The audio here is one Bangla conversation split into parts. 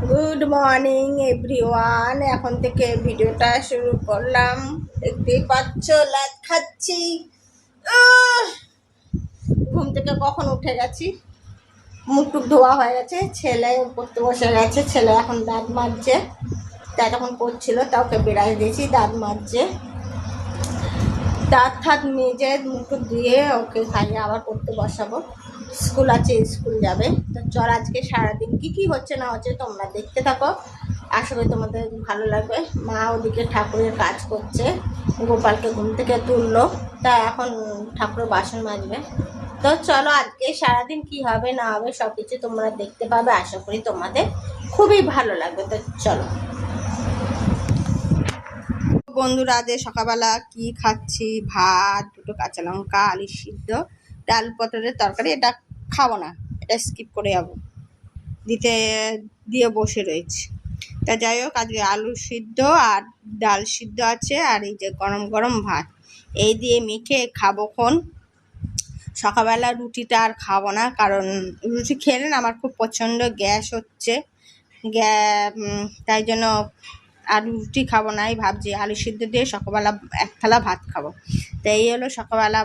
Good morning everyone. এখন থেকে ভিডিওটা শুরু করলাম। দেখতেই পাচ্ছ লাট খাচ্ছি। ঘুম থেকে কখন উঠে গেছি, মুখ টুক ধোয়া হয়ে গেছে, ছেলে পড়তে বসে গেছে। ছেলে এখন দাঁত মাজছে, তাই তখন করছিল, তা ওকে বেড়াই দিয়েছি, দাঁত মাজছে। দাঁত ঠাত মেজে মুখ দিয়ে ওকে খাইয়ে আবার পড়তে বসাবো। স্কুল আছে, স্কুল যাবে। তো চল আজকে সারাদিন কি হচ্ছে না হচ্ছে তোমরা দেখতে থাকো, আশা করি তোমাদের ভালো লাগবে। মা ওদিকে ঠাকুরের কাজ করছে, গোপালকে ঘুম থেকে তুললো, তা এখন ঠাকুরের বাসন মাজবে। তো চলো আজকে সারাদিন কি হবে না হবে সব কিছু তোমরা দেখতে পাবে, আশা করি তোমাদের খুবই ভালো লাগবে। তো চলো বন্ধুরা, আজ সকালবেলা কি খাচ্ছি, ভাত, দুটো কাঁচা লঙ্কা, আলু সিদ্ধ, ডাল পটলের তরকারি। এটা খাবো না, এটা স্কিপ করে যাবো, দিয়ে বসে রয়েছি। তা যাই হোক, আজকে আলু সিদ্ধ আর ডাল সিদ্ধ আছে, আর এই যে গরম গরম ভাত, এই দিয়ে মেখে খাবো খন। সকালবেলা রুটিটা আর খাবো না, কারণ রুটি খেলে না আমার খুব প্রচণ্ড গ্যাস হচ্ছে, তাই জন্য আর রুটি খাবো না। এই ভাবছি আলু সিদ্ধ দিয়ে সকালবেলা এক থালা ভাত খাবো। তো এই হলো সকালবেলা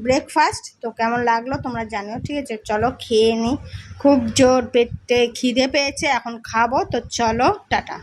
ব্রেকফাস্ট। তো কেমন লাগলো তোমরা জানিও, ঠিক আছে? চলো খেয়ে নিই, খুব জোর পেটে খিদে পেয়েছে, এখন খাবো। তো চলো, টাটা।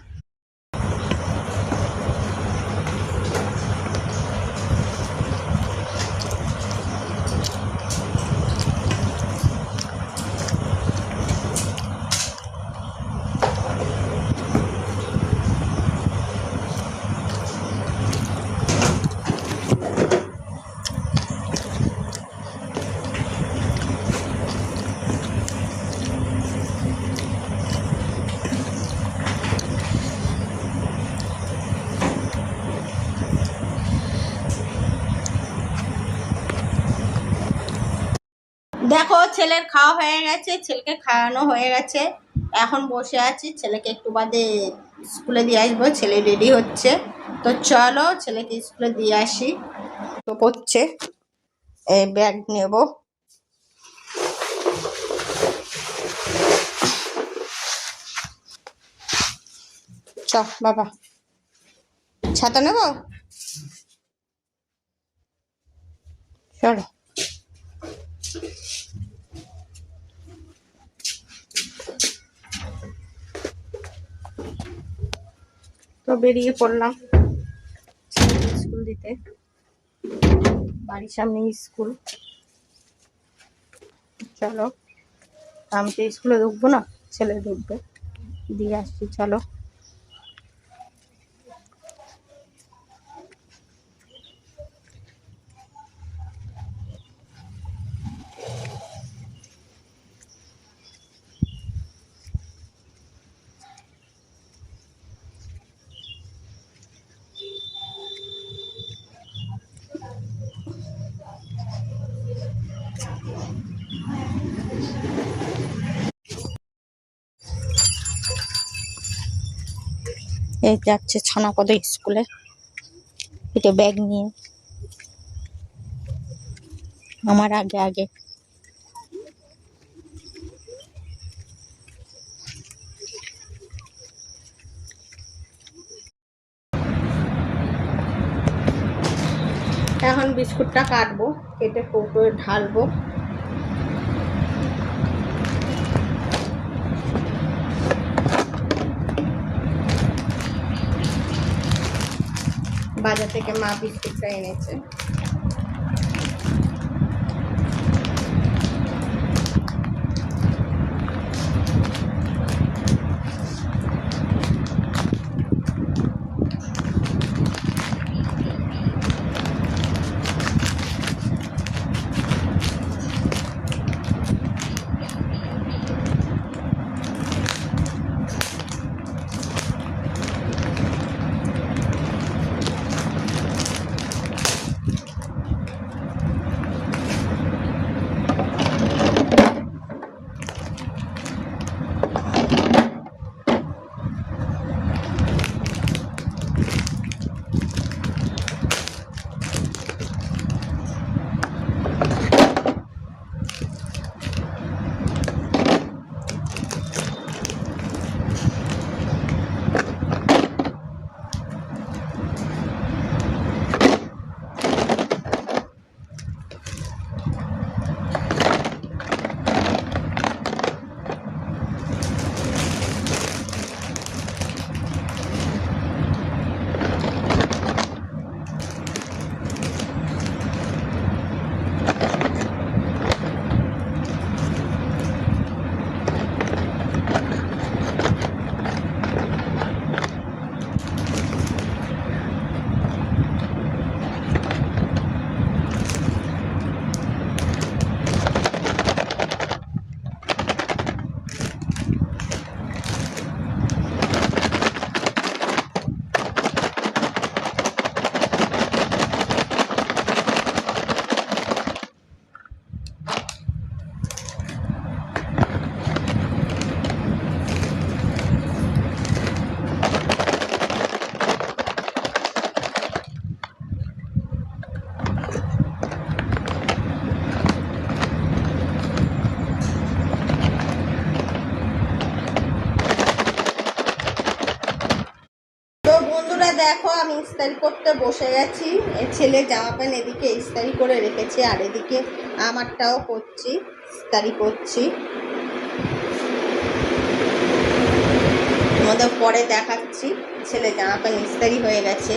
দেখো ছেলের খাওয়া হয়ে গেছে, ছেলেকে খাওয়ানো হয়ে গেছে, এখন বসে আছি। ছেলেকে একটু বাদে স্কুলে দিয়ে আসবো, ছেলে রেডি হচ্ছে। তো চলো ছেলেকে স্কুলে দিয়ে আসি। তো পড়ছে, এই ব্যাগ নেব। চ বাবা, ছাতা নেব, চলো। তো বেরিয়ে পড়লাম স্কুল দিতে, বাড়ির সামনে স্কুল। চলো, আমি তো স্কুলে ঢুকবো না, ছেলে ঢুকবে, দিয়ে আসছি। চলো। এই যাচ্ছে ছানাপদ স্কুলে, এটা ব্যাগ নিয়ে, আমার আগে আগে। এখন বিস্কুটটা কাটবো, কেটে কৌটোয় ঢালবো। বাজার থেকে মা বিস্কুটটা এনেছে। দেখো আমি ইস্তারি করতে বসে গেছি। ছেলে জামা প্যান্ট এদিকে ইস্তারি করে রেখেছে, আর এদিকে আমারটাও করছি, ইস্তারি করছি। তোমাদের পরে দেখাচ্ছি। ছেলে জামা প্যান্ট ইস্তারি হয়ে গেছে।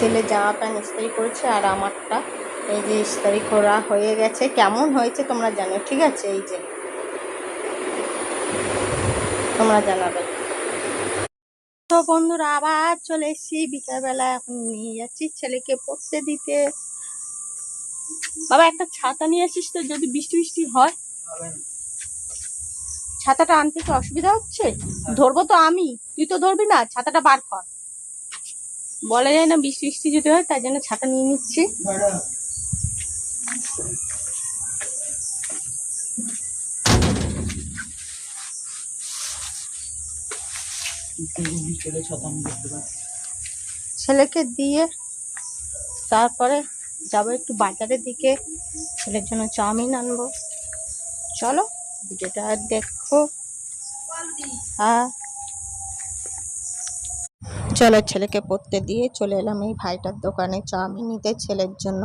ছেলে জামা প্যান্ট ইস্তারি করেছে, আর আমারটা এই যে ইস্তারি করা হয়ে গেছে। কেমন হয়েছে তোমরা জানো, ঠিক আছে? এই যে তোমরা জানাবে। তো বন্ধুরা আবার চলে এসেছি বিকালবেলা। এখন নিয়ে যাচ্ছি ছেলেকে পড়তে দিতে। বাবা একটা ছাতা নিয়ে আসিস তো, যদি বৃষ্টি বৃষ্টি হয়। ছাতাটা আনতে কি অসুবিধা হচ্ছে? ধরবো তো আমি, তুই তো ধরবি না। ছাতাটা বার কর। বলা যায় না বৃষ্টি বৃষ্টি যদি হয়, তাই জন্য ছাতা নিয়ে নিচ্ছি। ছেলেকে দিয়ে তারপরে যাবো একটু বাজারের দিকে, ছেলের জন্য চাউমিন আনবো। চলো ভিডিওটা দেখো। হ্যাঁ চলো, ছেলেকে পড়তে দিয়ে চলে এলাম এই ভাইটার দোকানে চাউমিন নিতে ছেলের জন্য।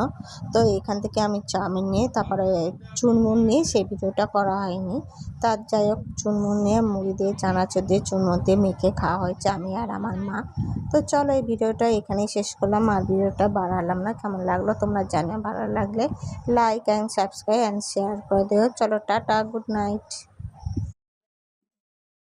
তো এখান থেকে আমি চাউমিন নিয়ে তারপরে চুনমুন নিয়ে, সেই ভিডিওটা করা হয়নি। তার যাই হোক, চুনমুন নিয়ে মুড়ি দিয়ে চানাচুর দিয়ে চুনমুন দিয়ে মেখে খাওয়া হয়েছে আমি আর আমার মা। তো চলো এই ভিডিওটা এখানেই শেষ করলাম, আর ভিডিওটা বাড়ালাম না। কেমন লাগলো তোমরা জানো, ভালো লাগলে like and subscribe and share করে দিও। চলো টাটা, গুড নাইট।